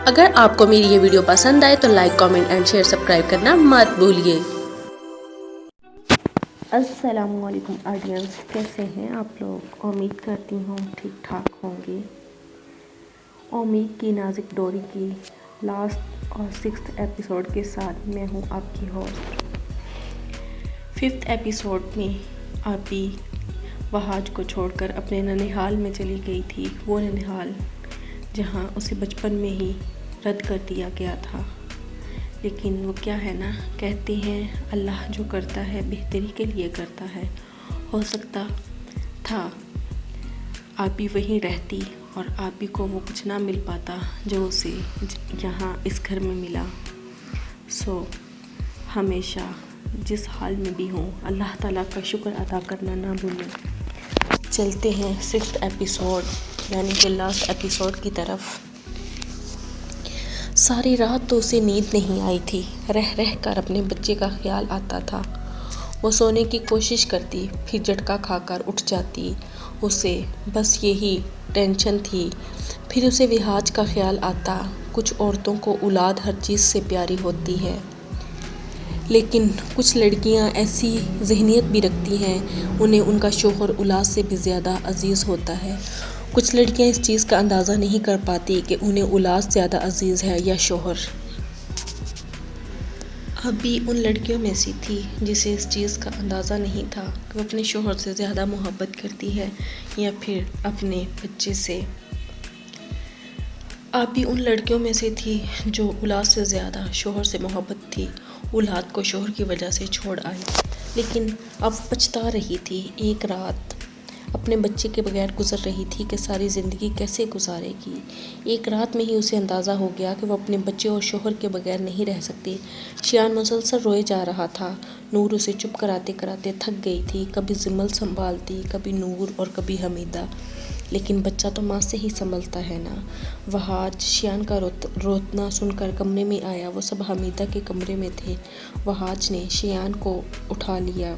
اگر آپ کو میری یہ ویڈیو پسند آئے تو like, comment and share, subscribe کرنا مت بھولیے۔ السلام علیکم آڈینس، کیسے ہیں آپ لوگ؟ امید کرتی ہوں ٹھیک ٹھاک ہوں گے۔ امید کی نازک ڈوری کی لاسٹ اور 6th ایپیسوڈ کے ساتھ میں ہوں آپ کی ہوسٹ۔ 5th ایپیسوڈ میں آپی وہاج کو چھوڑ کر اپنے ننیحال میں چلی گئی تھی، وہ ننیحال جہاں اسے بچپن میں ہی رد کر دیا گیا تھا۔ لیکن وہ کیا ہے نا، کہتے ہیں اللہ جو کرتا ہے بہتری کے لیے کرتا ہے۔ ہو سکتا تھا آپی وہیں رہتی اور آپی کو وہ کچھ نہ مل پاتا جو اسے یہاں اس گھر میں ملا۔ ہمیشہ جس حال میں بھی ہوں اللہ تعالیٰ کا شکر ادا کرنا نہ بھولیں۔ چلتے ہیں 6th ایپیسوڈ یعنی کہ لاسٹ ایپیسوڈ کی طرف۔ ساری رات تو اسے نیند نہیں آئی تھی، رہ رہ کر اپنے بچے کا خیال آتا تھا۔ وہ سونے کی کوشش کرتی، پھر جھٹکا کھا کر اٹھ جاتی۔ اسے بس یہی ٹینشن تھی۔ پھر اسے وہاج کا خیال آتا۔ کچھ عورتوں کو اولاد ہر چیز سے پیاری ہوتی ہے، لیکن کچھ لڑکیاں ایسی ذہنیت بھی رکھتی ہیں، انہیں ان کا شوہر اولاد سے بھی زیادہ عزیز ہوتا ہے۔ کچھ لڑکیاں اس چیز کا اندازہ نہیں کر پاتی کہ انہیں اولاد زیادہ عزیز ہے یا شوہر۔ آپی ان لڑکیوں میں سے تھی جسے اس چیز کا اندازہ نہیں تھا کہ وہ اپنے شوہر سے زیادہ محبت کرتی ہے یا پھر اپنے بچے سے۔ آپی ان لڑکیوں میں سے تھی جو اولاد سے زیادہ شوہر سے محبت تھی، اولاد کو شوہر کی وجہ سے چھوڑ آئی، لیکن اب پچھتا رہی تھی۔ ایک رات اپنے بچے کے بغیر گزر رہی تھی کہ ساری زندگی کیسے گزارے گی۔ ایک رات میں ہی اسے اندازہ ہو گیا کہ وہ اپنے بچے اور شوہر کے بغیر نہیں رہ سکتی۔ شایان مسلسل روئے جا رہا تھا۔ نور اسے چپ کراتے کراتے تھک گئی تھی، کبھی زمل سنبھالتی، کبھی نور اور کبھی حمیدہ، لیکن بچہ تو ماں سے ہی سنبھلتا ہے نا۔ وہاج شایان کا رونا سن کر کمرے میں آیا، وہ سب حمیدہ کے کمرے میں تھے۔ وہاج نے شایان کو اٹھا لیا،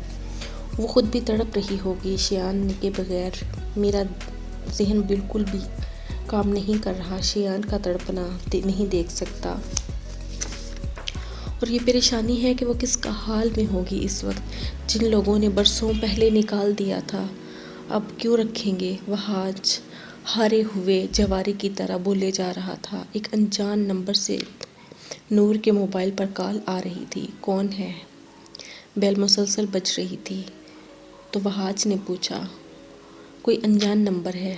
وہ خود بھی تڑپ رہی ہوگی شایان کے بغیر۔ میرا ذہن بالکل بھی کام نہیں کر رہا، شایان کا تڑپنا نہیں دیکھ سکتا، اور یہ پریشانی ہے کہ وہ کس کا حال میں ہوگی اس وقت۔ جن لوگوں نے برسوں پہلے نکال دیا تھا اب کیوں رکھیں گے؟ وہاج ہارے ہوئے جواری کی طرح بولے جا رہا تھا۔ ایک انجان نمبر سے نور کے موبائل پر کال آ رہی تھی۔ کون ہے؟ بیل مسلسل بج رہی تھی تو وہاج نے پوچھا، کوئی انجان نمبر ہے؟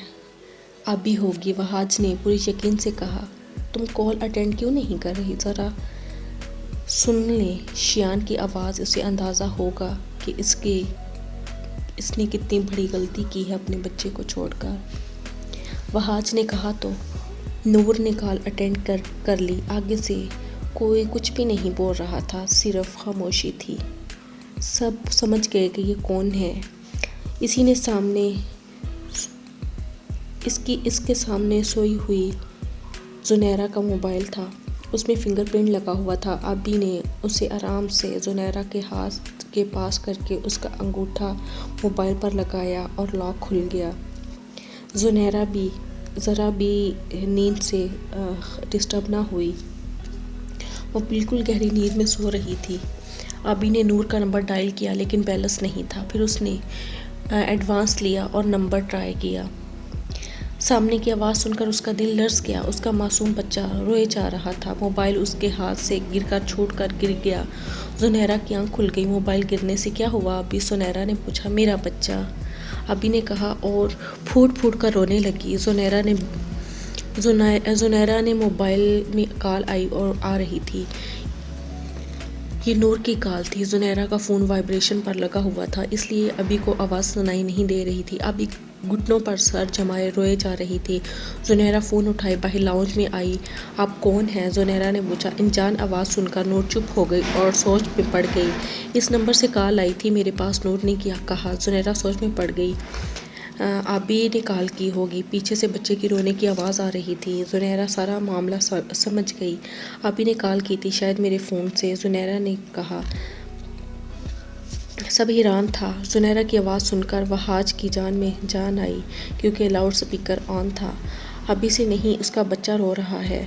آپی ہوگی، وہاج نے پورے یقین سے کہا۔ تم کال اٹینڈ کیوں نہیں کر رہی؟ ذرا سن لیں شایان کی آواز، اسے اندازہ ہوگا کہ اس نے کتنی بڑی غلطی کی ہے اپنے بچے کو چھوڑ کر۔ وہاج نے کہا تو نور نے کال اٹینڈ کر لی۔ آگے سے کوئی کچھ بھی نہیں بول رہا تھا، صرف خاموشی تھی۔ سب سمجھ گئے کہ یہ کون ہے۔ اس کے سامنے سوئی ہوئی زنیرہ کا موبائل تھا، اس میں فنگر پرنٹ لگا ہوا تھا۔ آپی نے اسے آرام سے زنیرہ کے ہاتھ کے پاس کر کے اس کا انگوٹھا موبائل پر لگایا اور لاک کھل گیا۔ زنیرہ بھی ذرا بھی نیند سے ڈسٹرب نہ ہوئی، وہ بالکل گہری نیند میں سو رہی تھی۔ آپی نے نور کا نمبر ڈائل کیا لیکن بیلنس نہیں تھا، پھر اس نے ایڈوانس لیا اور نمبر ٹرائی کیا۔ سامنے کی آواز سن کر اس کا دل لرز گیا، اس کا معصوم بچہ روئے جا رہا تھا۔ موبائل اس کے ہاتھ سے چھوٹ کر گر گیا۔ زنیرہ کی آنکھ کھل گئی۔ موبائل گرنے سے کیا ہوا آپی؟ زنیرہ نے پوچھا۔ میرا بچہ، آپی نے کہا اور پھوٹ پھوٹ کر رونے لگی۔ زنیرہ نے موبائل میں کال آ رہی تھی، یہ نور کی کال تھی۔ زنیرہ کا فون وائبریشن پر لگا ہوا تھا، اس لیے آپی کو آواز سنائی نہیں دے رہی تھی۔ آپی گھٹنوں پر سر جمائے روئے جا رہی تھی۔ زنیرہ فون اٹھائے باہر لاؤنج میں آئی۔ آپ کون ہیں؟ زنیرہ نے پوچھا۔ انجان آواز سن کر نور چپ ہو گئی اور سوچ میں پڑ گئی۔ اس نمبر سے کال آئی تھی میرے پاس، نور نے کہا۔ زنیرہ سوچ میں پڑ گئی۔ آپی نے کال کی ہوگی، پیچھے سے بچے کی رونے کی آواز آ رہی تھی۔ زنیرہ سارا معاملہ سمجھ گئی۔ آپی نے کال کی تھی، شاید میرے فون سے، زنیرہ نے کہا۔ سب حیران تھا۔ زنیرہ کی آواز سن کر وہاج کی جان میں جان آئی، کیونکہ لاؤڈ سپیکر آن تھا۔ آپی سے نہیں، اس کا بچہ رو رہا ہے۔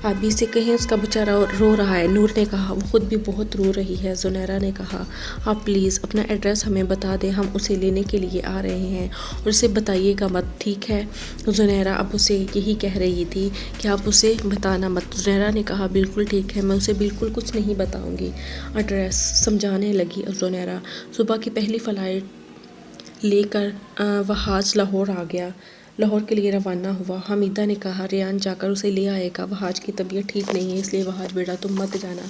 ابھی سے کہیں اس کا بیچارہ رو رہا ہے۔ نور نے کہا وہ خود بھی بہت رو رہی ہے۔ زنیرہ نے کہا آپ پلیز اپنا ایڈریس ہمیں بتا دیں، ہم اسے لینے کے لیے آ رہے ہیں اور اسے بتائیے گا مت، ٹھیک ہے؟ زنیرہ اب اسے یہی کہہ رہی تھی کہ آپ اسے بتانا مت۔ زنیرہ نے کہا بالکل ٹھیک ہے، میں اسے بالکل کچھ نہیں بتاؤں گی۔ ایڈریس سمجھانے لگی زنیرہ۔ صبح کی پہلی فلائٹ لے کر وحاج لاہور آ گیا، لاہور کے لیے روانہ ہوا۔ حمیدہ نے کہا ریان جا کر اسے لے آئے گا، وحاج کی طبیعت ٹھیک نہیں ہے، اس لیے وحاج بیٹا تم مت جانا۔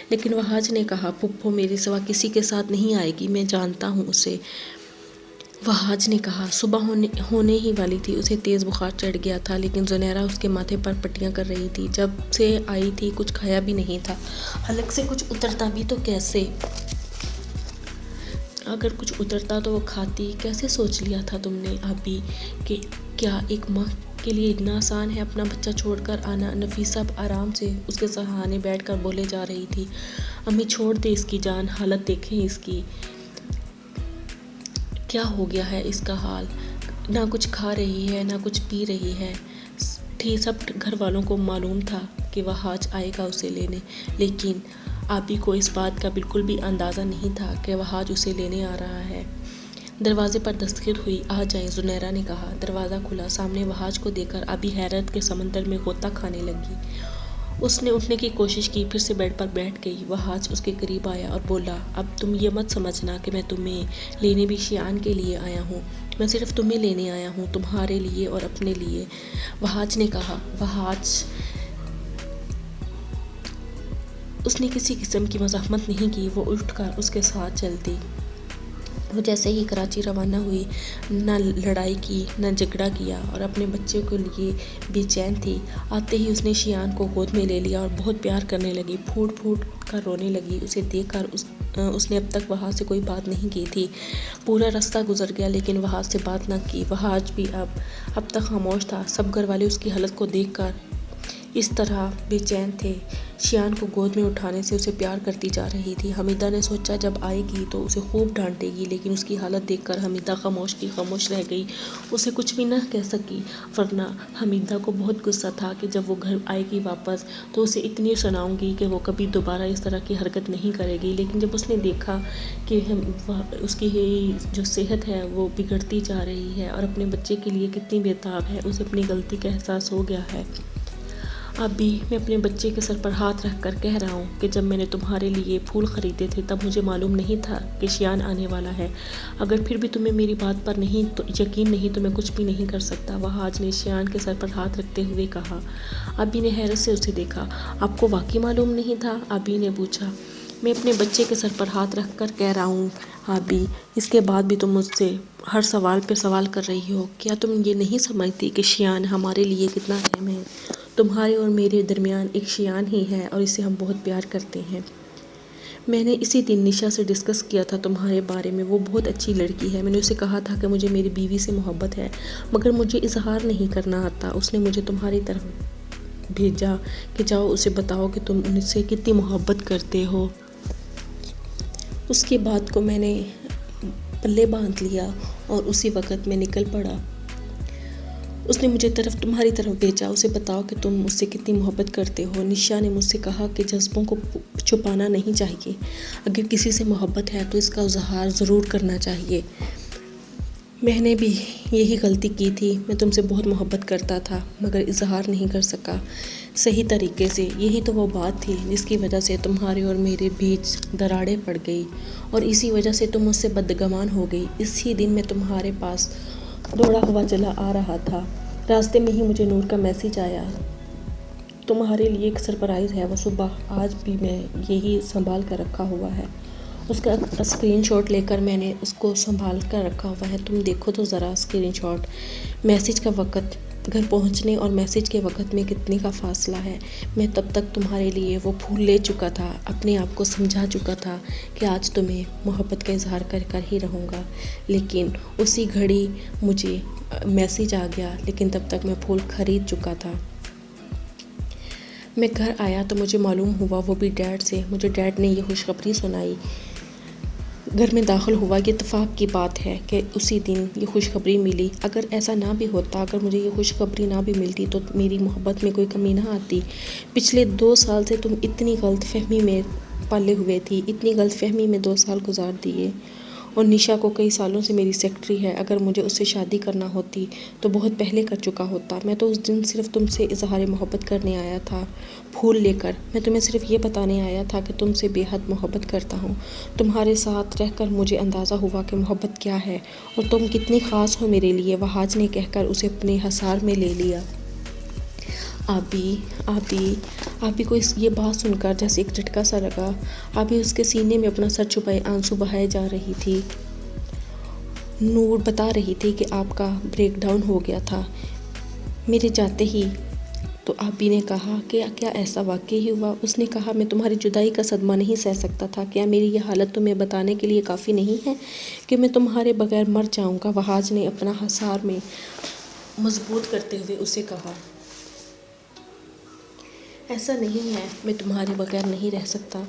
لیکن وحاج نے کہا پھپھو میرے سوا کسی کے ساتھ نہیں آئے گی، میں جانتا ہوں اسے۔ وحاج نے کہا صبح ہونے ہی والی تھی، اسے تیز بخار چڑھ گیا تھا، لیکن زنیرہ اس کے ماتھے پر پٹیاں کر رہی تھی۔ جب سے آئی تھی کچھ کھایا بھی نہیں تھا، حلق سے کچھ اترتا بھی تو کیسے؟ اگر کچھ اترتا تو وہ کھاتی۔ کیسے سوچ لیا تھا تم نے ابھی کہ کیا ایک ماں کے لیے اتنا آسان ہے اپنا بچہ چھوڑ کر آنا؟ نفیسہ آرام سے اس کے سہانے بیٹھ کر بولے جا رہی تھی امی چھوڑ دے اس کی جان، حالت دیکھیں اس کی، کیا ہو گیا ہے اس کا حال، نہ کچھ کھا رہی ہے نہ کچھ پی رہی ہے۔ سب گھر والوں کو معلوم تھا کہ وحاج آئے گا اسے لینے، لیکن آبی کو اس بات کا بالکل بھی اندازہ نہیں تھا کہ وحاج اسے لینے آ رہا ہے۔ دروازے پر دستک ہوئی۔ آ جائیں، زنیرہ نے کہا۔ دروازہ کھلا، سامنے وحاج کو دیکھ کر آبی حیرت کے سمندر میں غوطہ کھانے لگی۔ اس نے اٹھنے کی کوشش کی، پھر سے بیڈ پر بیٹھ گئی۔ وحاج اس کے قریب آیا اور بولا اب تم یہ مت سمجھنا کہ میں تمہیں لینے بھی شیان کے لیے آیا ہوں، میں صرف تمہیں لینے آیا ہوں، تمہارے لیے اور اپنے لیے، وحاج نے کہا۔ اس نے کسی قسم کی مزاحمت نہیں کی، وہ اٹھ کر اس کے ساتھ چل دی۔ وہ جیسے ہی کراچی روانہ ہوئی، نہ لڑائی کی نہ جھگڑا کیا اور اپنے بچے کے لیے بے چین تھی۔ آتے ہی اس نے شیان کو گود میں لے لیا اور بہت پیار کرنے لگی، پھوٹ پھوٹ کر رونے لگی۔ اسے دیکھ کر اس نے اب تک وہاں سے کوئی بات نہیں کی تھی۔ پورا راستہ گزر گیا لیکن وہاں سے بات نہ کی۔ وحاج بھی اب تک خاموش تھا۔ سب گھر والے اس کی حالت کو دیکھ کر اس طرح بے چین تھے۔ شیان کو گود میں اٹھانے سے اسے پیار کرتی جا رہی تھی۔ حمیدہ نے سوچا جب آئے گی تو اسے خوب ڈانٹے گی، لیکن اس کی حالت دیکھ کر حمیدہ خاموش کی خاموش رہ گئی، اسے کچھ بھی نہ کہہ سکی، ورنہ حمیدہ کو بہت غصہ تھا کہ جب وہ گھر آئے گی واپس تو اسے اتنی سناؤں گی کہ وہ کبھی دوبارہ اس طرح کی حرکت نہیں کرے گی۔ لیکن جب اس نے دیکھا کہ اس کی جو صحت ہے وہ بگڑتی جا رہی ہے اور اپنے بچے کے لیے کتنی بےتاب ہے، اسے اپنی غلطی کا احساس ہو گیا ہے۔ اب بھی میں اپنے بچے کے سر پر ہاتھ رکھ کر کہہ رہا ہوں کہ جب میں نے تمہارے لیے پھول خریدے تھے تب مجھے معلوم نہیں تھا کہ شیان آنے والا ہے۔ اگر پھر بھی تمہیں میری بات پر یقین نہیں تو میں کچھ بھی نہیں کر سکتا، وحاج نے شیان کے سر پر ہاتھ رکھتے ہوئے کہا۔ ابی نے حیرت سے اسے دیکھا۔ آپ کو واقعی معلوم نہیں تھا؟ ابی نے پوچھا۔ میں اپنے بچے کے سر پر ہاتھ رکھ کر کہہ رہا ہوں ابی، اس کے بعد بھی تم مجھ سے ہر سوال پہ سوال کر رہی ہو۔ کیا تم یہ نہیں سمجھتی کہ شیان ہمارے لیے کتنا اہم ہے؟ تمہارے اور میرے درمیان ایک شیان ہی ہے اور اسے ہم بہت پیار کرتے ہیں۔ میں نے اسی دن نشا سے ڈسکس کیا تھا تمہارے بارے میں، وہ بہت اچھی لڑکی ہے۔ میں نے اسے کہا تھا کہ مجھے میری بیوی سے محبت ہے مگر مجھے اظہار نہیں کرنا آتا۔ اس نے مجھے تمہاری طرف بھیجا کہ جاؤ اسے بتاؤ کہ تم ان سے کتنی محبت کرتے ہو۔ اس کی بات کو میں نے پلے باندھ لیا اور اسی وقت میں نکل پڑا۔ اس نے مجھے تمہاری طرف بھیجا، اسے بتاؤ کہ تم اس سے کتنی محبت کرتے ہو۔ نشا نے مجھ سے کہا کہ جذبوں کو چھپانا نہیں چاہیے، اگر کسی سے محبت ہے تو اس کا اظہار ضرور کرنا چاہیے۔ میں نے بھی یہی غلطی کی تھی، میں تم سے بہت محبت کرتا تھا مگر اظہار نہیں کر سکا صحیح طریقے سے۔ یہی تو وہ بات تھی جس کی وجہ سے تمہارے اور میرے بیچ دراڑیں پڑ گئی اور اسی وجہ سے تم مجھ سے بدگمان ہو گئی۔ اسی دن میں تمہارے پاس دوڑا ہوا چلا آ رہا تھا، راستے میں ہی مجھے نور کا میسج آیا، تمہارے لیے ایک سرپرائز ہے، وہ صبح آج بھی میں یہی سنبھال کر رکھا ہوا ہے۔ اس کا اسکرین شاٹ لے کر میں نے اس کو سنبھال کر رکھا ہوا ہے، تم دیکھو تو ذرا اسکرین شاٹ۔ میسج کا وقت، گھر پہنچنے اور میسج کے وقت میں کتنے کا فاصلہ ہے۔ میں تب تک تمہارے لیے وہ پھول لے چکا تھا، اپنے آپ کو سمجھا چکا تھا کہ آج تمہیں محبت کا اظہار کر ہی رہوں گا، لیکن اسی گھڑی مجھے میسج آ گیا، لیکن تب تک میں پھول خرید چکا تھا۔ میں گھر آیا تو مجھے معلوم ہوا، وہ بھی ڈیڈ سے۔ مجھے ڈیڈ نے یہ خوشخبری سنائی گھر میں داخل ہوا۔ یہ اتفاق کی بات ہے کہ اسی دن یہ خوشخبری ملی۔ اگر ایسا نہ بھی ہوتا، اگر مجھے یہ خوشخبری نہ بھی ملتی تو میری محبت میں کوئی کمی نہ آتی۔ پچھلے 2 سال سے تم اتنی غلط فہمی میں پلے ہوئے تھی، اتنی غلط فہمی میں 2 سال گزار دیے۔ اور نشا کو کئی سالوں سے میری سیکرٹری ہے۔ اگر مجھے اس سے شادی کرنا ہوتی تو بہت پہلے کر چکا ہوتا۔ میں تو اس دن صرف تم سے اظہار محبت کرنے آیا تھا، پھول لے کر۔ میں تمہیں صرف یہ بتانے آیا تھا کہ تم سے بے حد محبت کرتا ہوں۔ تمہارے ساتھ رہ کر مجھے اندازہ ہوا کہ محبت کیا ہے اور تم کتنی خاص ہو میرے لیے۔ وہاج نے کہہ کر اسے اپنے حصار میں لے لیا۔ آبی کو یہ بات سن کر جیسے ایک جھٹکا سا لگا۔ آبی اس کے سینے میں اپنا سر چھپائے آنسو بہائے جا رہی تھی۔ نور بتا رہی تھی کہ آپ کا بریک ڈاؤن ہو گیا تھا میرے جاتے ہی۔ تو آبی نے کہا کہ کیا ایسا واقعی ہی ہوا؟ اس نے کہا میں تمہاری جدائی کا صدمہ نہیں سہ سکتا تھا۔ کیا میری یہ حالت تمہیں بتانے کے لیے کافی نہیں ہے کہ میں تمہارے بغیر مر جاؤں گا؟ وہاج نے اپنا حصار میں مضبوط کرتے ہوئے اسے کہا۔ ایسا نہیں ہے، میں تمہارے بغیر نہیں رہ سکتا۔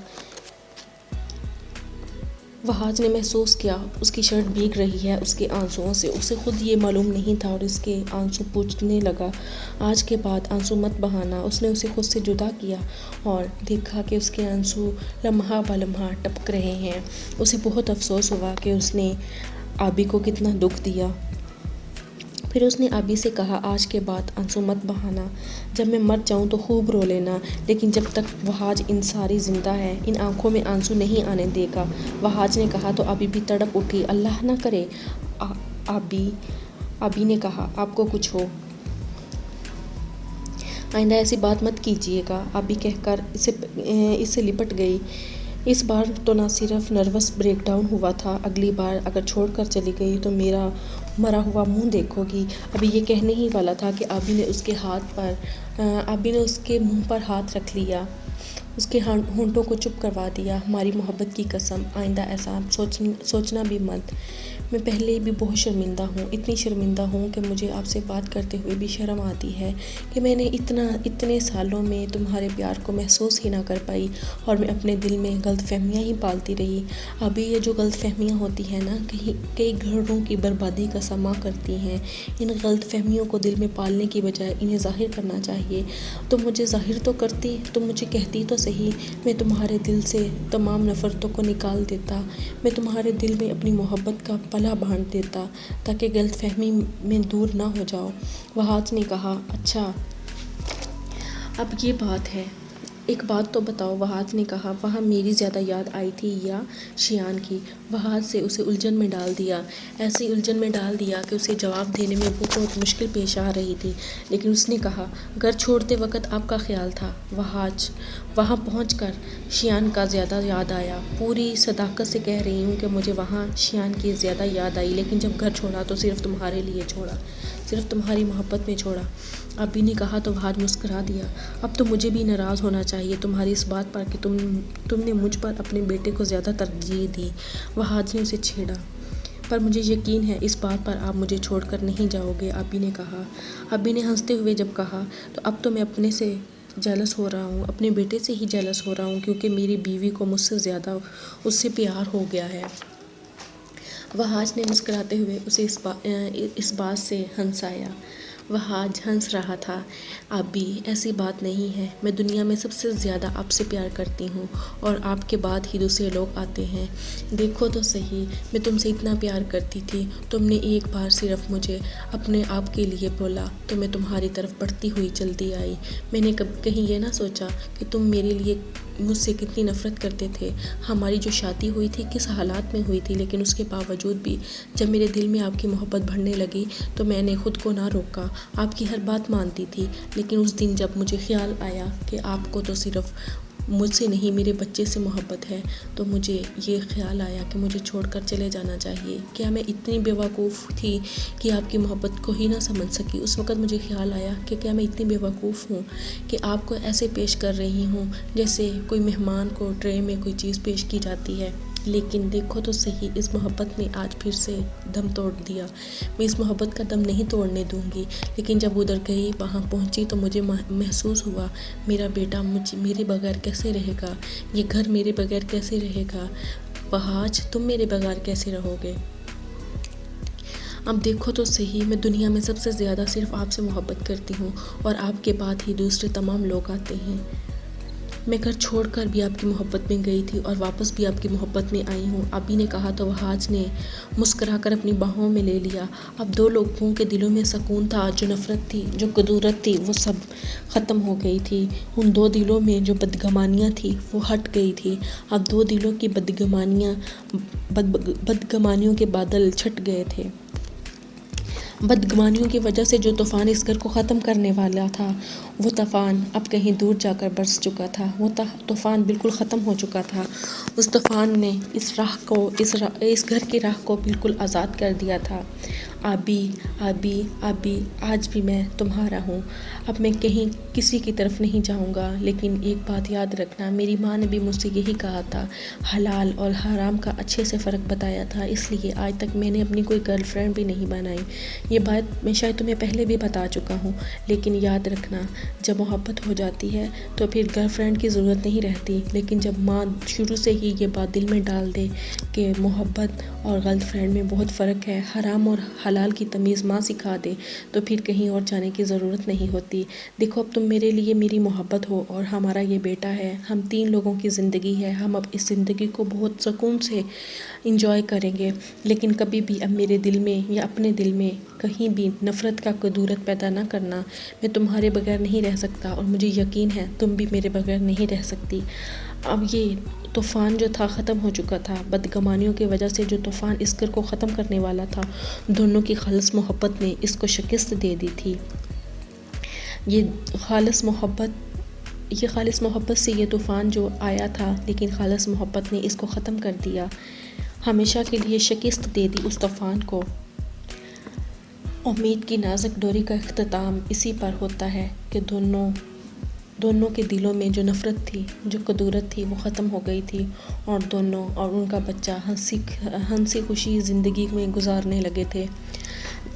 وہاج نے محسوس کیا اس کی شرٹ بھیگ رہی ہے اس کے آنسوؤں سے۔ اسے خود یہ معلوم نہیں تھا اور اس کے آنسو پوچھنے لگا۔ آج کے بعد آنسو مت بہانا۔ اس نے اسے خود سے جدا کیا اور دیکھا کہ اس کے آنسو لمحہ بہ لمحہ ٹپک رہے ہیں۔ اسے بہت افسوس ہوا کہ اس نے آبی کو کتنا دکھ دیا۔ پھر اس نے آبی سے کہا آج کے بعد آنسو مت بہانا۔ جب میں مر جاؤں تو خوب رو لینا، لیکن جب تک وہاج انصاری زندہ ہے ان آنکھوں میں آنسو نہیں آنے دے گا۔ وہاج نے کہا تو آبی بھی تڑپ اٹھی۔ اللہ نہ کرے۔ آبی نے کہا آپ کو کچھ ہو، آئندہ ایسی بات مت کیجیے گا۔ آبی کہہ کر اس سے لپٹ گئی۔ اس بار تو نہ صرف نروس بریک ڈاؤن ہوا تھا، اگلی بار اگر چھوڑ کر چلی گئی تو میرا مرا ہوا منہ دیکھو گی۔ ابھی یہ کہنے ہی والا تھا کہ آبی نے اس کے منہ پر ہاتھ رکھ لیا، اس کے ہونٹوں کو چپ کروا دیا۔ ہماری محبت کی قسم، آئندہ ایسا سوچنا بھی مت۔ میں پہلے بھی بہت شرمندہ ہوں، اتنی شرمندہ ہوں کہ مجھے آپ سے بات کرتے ہوئے بھی شرم آتی ہے کہ میں نے اتنے سالوں میں تمہارے پیار کو محسوس ہی نہ کر پائی اور میں اپنے دل میں غلط فہمیاں ہی پالتی رہی۔ ابھی یہ جو غلط فہمیاں ہوتی ہیں نا، کئی گھروں کی بربادی کا سما کرتی ہیں۔ ان غلط فہمیوں کو دل میں پالنے کی بجائے انہیں ظاہر کرنا چاہیے۔ تم مجھے ظاہر تو کرتی، تم مجھے کہتی تو صحیح، میں تمہارے دل سے تمام نفرتوں کو نکال دیتا، میں تمہارے دل میں اپنی محبت کا پلہ باندھ دیتا تاکہ غلط فہمی میں دور نہ ہو جاؤ۔ وہاج نے کہا اچھا اب یہ بات ہے، ایک بات تو بتاؤ۔ وہاج نے کہا وہاں میری زیادہ یاد آئی تھی یا شیان کی؟ وہاج سے اسے الجھن میں ڈال دیا، ایسی الجھن میں ڈال دیا کہ اسے جواب دینے میں بہت مشکل پیش آ رہی تھی، لیکن اس نے کہا گھر چھوڑتے وقت آپ کا خیال تھا۔ وہاج وہاں پہنچ کر شیان کا زیادہ یاد آیا۔ پوری صداقت سے کہہ رہی ہوں کہ مجھے وہاں شیان کی زیادہ یاد آئی، لیکن جب گھر چھوڑا تو صرف تمہارے لیے چھوڑا، صرف تمہاری محبت میں چھوڑا۔ آبی نے کہا تو وہاج مسکرا دیا۔ اب تو مجھے بھی ناراض ہونا چاہیے تمہاری اس بات پر کہ تم نے مجھ پر اپنے بیٹے کو زیادہ ترجیح دی۔ وہاج نے اسے چھیڑا۔ پر مجھے یقین ہے اس بات پر آپ مجھے چھوڑ کر نہیں جاؤ گے، آبی نے کہا۔ آبی نے ہنستے ہوئے جب کہا تو اب تو میں اپنے سے جیلس ہو رہا ہوں، اپنے بیٹے سے ہی جیلس ہو رہا ہوں، کیونکہ میری بیوی کو مجھ سے زیادہ اس سے پیار ہو گیا ہے۔ وہاج نے مسکراتے ہوئے اسے اس بات سے ہنسایا۔ وہاج ہنس رہا تھا۔ آبی ایسی بات نہیں ہے، میں دنیا میں سب سے زیادہ آپ سے پیار کرتی ہوں اور آپ کے بعد ہی دوسرے لوگ آتے ہیں۔ دیکھو تو صحیح، میں تم سے اتنا پیار کرتی تھی، تم نے ایک بار صرف مجھے اپنے آپ کے لیے بولا تو میں تمہاری طرف بڑھتی ہوئی چلتی آئی۔ میں نے کہیں یہ نہ سوچا کہ تم میرے لیے مجھ سے کتنی نفرت کرتے تھے۔ ہماری جو شادی ہوئی تھی کس حالات میں ہوئی تھی، لیکن اس کے باوجود بھی جب میرے دل میں آپ کی محبت بڑھنے لگی تو میں نے خود کو نہ روکا، آپ کی ہر بات مانتی تھی۔ لیکن اس دن جب مجھے خیال آیا کہ آپ کو تو صرف مجھ سے نہیں میرے بچے سے محبت ہے، تو مجھے یہ خیال آیا کہ مجھے چھوڑ کر چلے جانا چاہیے۔ کیا میں اتنی بیوقوف تھی کہ آپ کی محبت کو ہی نہ سمجھ سکی؟ اس وقت مجھے خیال آیا کہ کیا میں اتنی بیوقوف ہوں کہ آپ کو ایسے پیش کر رہی ہوں جیسے کوئی مہمان کو ٹرے میں کوئی چیز پیش کی جاتی ہے۔ لیکن دیکھو تو صحیح، اس محبت نے آج پھر سے دم توڑ دیا۔ میں اس محبت کا دم نہیں توڑنے دوں گی۔ لیکن جب ادھر گئی، وہاں پہنچی تو مجھے محسوس ہوا میرا بیٹا میرے بغیر کیسے رہے گا، یہ گھر میرے بغیر کیسے رہے گا۔ وہاج تم میرے بغیر کیسے رہو گے؟ اب دیکھو تو صحیح، میں دنیا میں سب سے زیادہ صرف آپ سے محبت کرتی ہوں اور آپ کے بعد ہی دوسرے تمام لوگ آتے ہیں۔ میں گھر چھوڑ کر بھی آپ کی محبت میں گئی تھی اور واپس بھی آپ کی محبت میں آئی ہوں، ابھی نے کہا تو وہاج نے مسکرا کر اپنی باہوں میں لے لیا۔ اب دو لوگوں کے دلوں میں سکون تھا، جو نفرت تھی، جو کدورت تھی، وہ سب ختم ہو گئی تھی۔ ان دو دلوں میں جو بدگمانیاں تھی وہ ہٹ گئی تھی۔ اب دو دلوں کی بدگمانیوں کے بادل چھٹ گئے تھے۔ بدگمانیوں کی وجہ سے جو طوفان اس گھر کو ختم کرنے والا تھا، وہ طوفان اب کہیں دور جا کر برس چکا تھا۔ وہ طوفان بالکل ختم ہو چکا تھا۔ اس طوفان نے اس گھر کی راہ کو بالکل آزاد کر دیا تھا۔ آبی آبی آبی، آج بھی میں تمہارا ہوں۔ اب میں کہیں کسی کی طرف نہیں جاؤں گا، لیکن ایک بات یاد رکھنا، میری ماں نے بھی مجھ سے یہی کہا تھا، حلال اور حرام کا اچھے سے فرق بتایا تھا، اس لیے آج تک میں نے اپنی کوئی گرل فرینڈ بھی نہیں بنائی۔ یہ بات میں شاید تمہیں پہلے بھی بتا چکا ہوں، لیکن یاد رکھنا، جب محبت ہو جاتی ہے تو پھر گرل فرینڈ کی ضرورت نہیں رہتی، لیکن جب ماں شروع سے ہی یہ بات دل میں ڈال دے کہ محبت اور گرل فرینڈ میں بہت فرق ہے، حرام اور حلال کی تمیز ماں سکھا دے، تو پھر کہیں اور جانے کی ضرورت نہیں ہوتی۔ دیکھو، اب تم میرے لیے میری محبت ہو اور ہمارا یہ بیٹا ہے، ہم 3 لوگوں کی زندگی ہے، ہم اب اس زندگی کو بہت سکون سے انجوائے کریں گے، لیکن کبھی بھی اب میرے دل میں یا اپنے دل میں کہیں بھی نفرت کا کدورت پیدا نہ کرنا۔ میں تمہارے بغیر نہیں رہ سکتا اور مجھے یقین ہے تم بھی میرے بغیر نہیں رہ سکتی۔ اب یہ طوفان جو تھا ختم ہو چکا تھا، بدگمانیوں کی وجہ سے جو طوفان اس گھر کو ختم کرنے والا تھا، دونوں کی خالص محبت نے اس کو شکست دے دی تھی۔ یہ خالص محبت سے یہ طوفان جو آیا تھا، لیکن خالص محبت نے اس کو ختم کر دیا، ہمیشہ کے لیے شکست دے دی اس طوفان کو۔ امید کی نازک ڈوری کا اختتام اسی پر ہوتا ہے کہ دونوں کے دلوں میں جو نفرت تھی، جو کدورت تھی، وہ ختم ہو گئی تھی، اور دونوں اور ان کا بچہ ہنسی خوشی زندگی میں گزارنے لگے تھے۔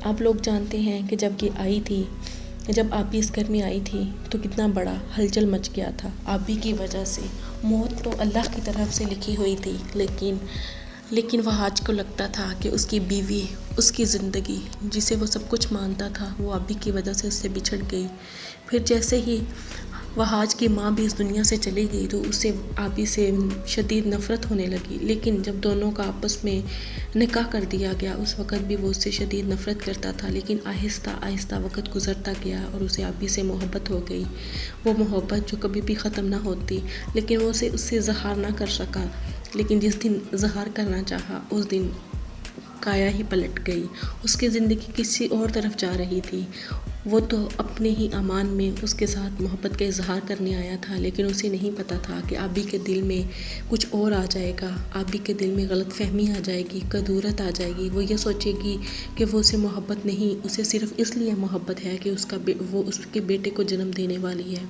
آپ لوگ جانتے ہیں کہ جب آبی اس گھر میں آئی تھی تو کتنا بڑا ہلچل مچ گیا تھا۔ آبی کی وجہ سے موت تو اللہ کی طرف سے لکھی ہوئی تھی، لیکن وہاج کو لگتا تھا کہ اس کی بیوی، اس کی زندگی جسے وہ سب کچھ مانتا تھا، وہ آبی کی وجہ سے اس سے بچھڑ گئی۔ پھر جیسے ہی وہاج کی ماں بھی اس دنیا سے چلی گئی تو اسے آبی سے شدید نفرت ہونے لگی، لیکن جب دونوں کا آپس میں نکاح کر دیا گیا، اس وقت بھی وہ اس سے شدید نفرت کرتا تھا، لیکن آہستہ آہستہ وقت گزرتا گیا اور اسے آبی سے محبت ہو گئی، وہ محبت جو کبھی بھی ختم نہ ہوتی، لیکن وہ اسے اس سے اظہار نہ کر سکا، لیکن جس دن اظہار کرنا چاہا اس دن کایا ہی پلٹ گئی، اس کی زندگی کسی اور طرف جا رہی تھی۔ وہ تو اپنے ہی امان میں اس کے ساتھ محبت کا اظہار کرنے آیا تھا، لیکن اسے نہیں پتا تھا کہ آبی کے دل میں کچھ اور آ جائے گا، آبی کے دل میں غلط فہمی آ جائے گی، کدورت آ جائے گی، وہ یہ سوچے گی کہ وہ اسے محبت نہیں، اسے صرف اس لیے محبت ہے کہ وہ اس کے بیٹے کو جنم دینے والی ہے۔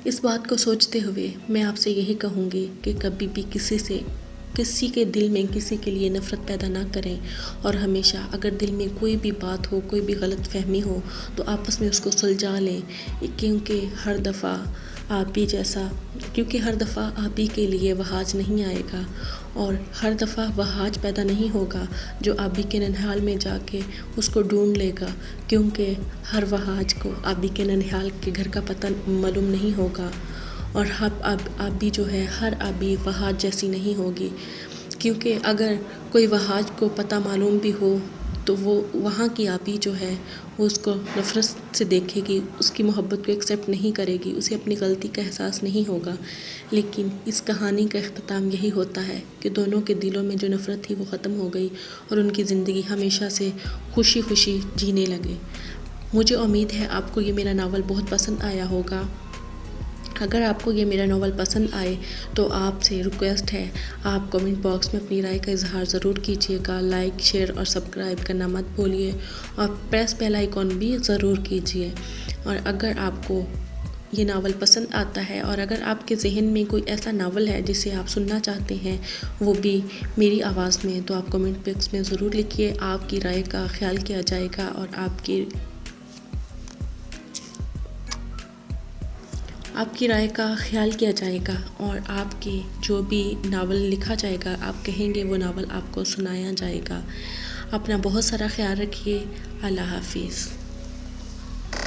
اس بات کو سوچتے ہوئے میں آپ سے یہی کہوں گی کہ کبھی بھی کسی کے دل میں کسی کے لیے نفرت پیدا نہ کریں، اور ہمیشہ اگر دل میں کوئی بھی بات ہو، کوئی بھی غلط فہمی ہو تو آپس میں اس کو سلجھا لیں، کیونکہ ہر دفعہ آبی کے لیے وہاج نہیں آئے گا، اور ہر دفعہ وہاج پیدا نہیں ہوگا جو آبی کے ننہال میں جا کے اس کو ڈھونڈ لے گا، کیونکہ ہر وہاج کو آبی کے ننہال کے گھر کا پتہ معلوم نہیں ہوگا، اور آبی جو ہے، ہر آبی وہاج جیسی نہیں ہوگی، کیونکہ اگر کوئی وہاج کو پتہ معلوم بھی ہو تو وہ وہاں کی آبی جو ہے وہ اس کو نفرت سے دیکھے گی، اس کی محبت کو ایکسیپٹ نہیں کرے گی، اسے اپنی غلطی کا احساس نہیں ہوگا۔ لیکن اس کہانی کا اختتام یہی ہوتا ہے کہ دونوں کے دلوں میں جو نفرت تھی وہ ختم ہو گئی اور ان کی زندگی ہمیشہ سے خوشی خوشی جینے لگے۔ مجھے امید ہے آپ کو یہ میرا ناول بہت پسند آیا ہوگا۔ اگر آپ کو یہ میرا ناول پسند آئے تو آپ سے ریکویسٹ ہے، آپ کمنٹ باکس میں اپنی رائے کا اظہار ضرور کیجیے گا، لائک، شیئر اور سبسکرائب کرنا مت بھولیے، اور پریس بیل آئیکن بھی ضرور کیجیے۔ اور اگر آپ کو یہ ناول پسند آتا ہے اور اگر آپ کے ذہن میں کوئی ایسا ناول ہے جسے آپ سننا چاہتے ہیں، وہ بھی میری آواز میں، تو آپ کمنٹ باکس میں ضرور لکھیے، آپ کی رائے کا خیال کیا جائے گا اور آپ کی رائے کا خیال کیا جائے گا اور آپ کے جو بھی ناول لکھا جائے گا آپ کہیں گے وہ ناول آپ کو سنایا جائے گا۔ اپنا بہت سارا خیال رکھیے۔ اللہ حافظ۔